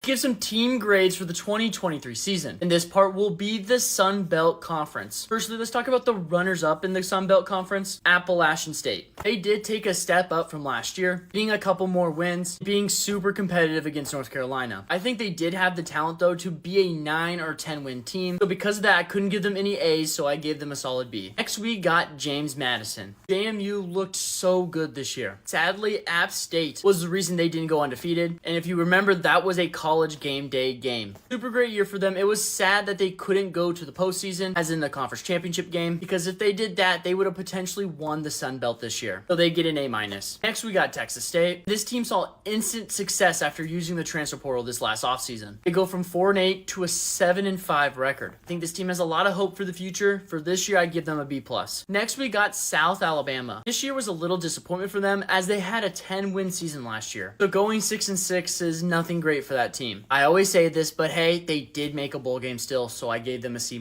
Give some team grades for the 2023 season. And this part will be the Sun Belt Conference. Firstly, let's talk about the runners-up in the Sun Belt Conference, Appalachian State. They did take a step up from last year, being a couple more wins, being super competitive against North Carolina. I think they did have the talent, though, to be a 9 or 10 win team. So because of that, I couldn't give them any A's, so I gave them a solid B. Next, we got James Madison. JMU looked so good this year. Sadly, App State was the reason they didn't go undefeated. And if you remember, that was a college game day game. Super great year for them. It was sad that they couldn't go to the postseason, as in the conference championship game, because if they did that, they would have potentially won the Sun Belt this year. So they get an A-. Next, we got Texas State. This team saw instant success after using the transfer portal this last offseason. They go from 4-8 to a 7-5 record. I think this team has a lot of hope for the future. For this year, I'd give them a B+. Next, we got South Alabama. This year was a little disappointment for them, as they had a 10-win season last year. So going 6-6 is nothing great for that team. I always say this, but hey, they did make a bowl game still, so I gave them a C-.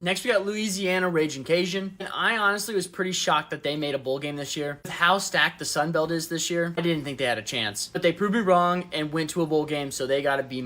Next, we got Louisiana Ragin' Cajun, and I honestly was pretty shocked that they made a bowl game this year. With how stacked the Sun Belt is this year, I didn't think they had a chance. But they proved me wrong and went to a bowl game, so they got a B-.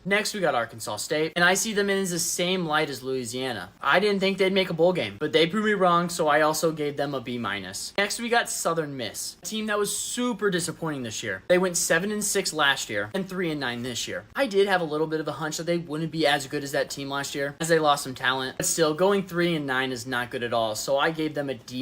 Next, we got Arkansas State, and I see them in the same light as Louisiana. I didn't think they'd make a bowl game, but they proved me wrong, so I also gave them a B-. Next, we got Southern Miss, a team that was super disappointing this year. They went 7-6 last year and 3-9 this year. I did have a little bit of a hunch that they wouldn't be as good as that team last year, as they lost some talent, but still, going 3-9 is not good at all, so I gave them a D-.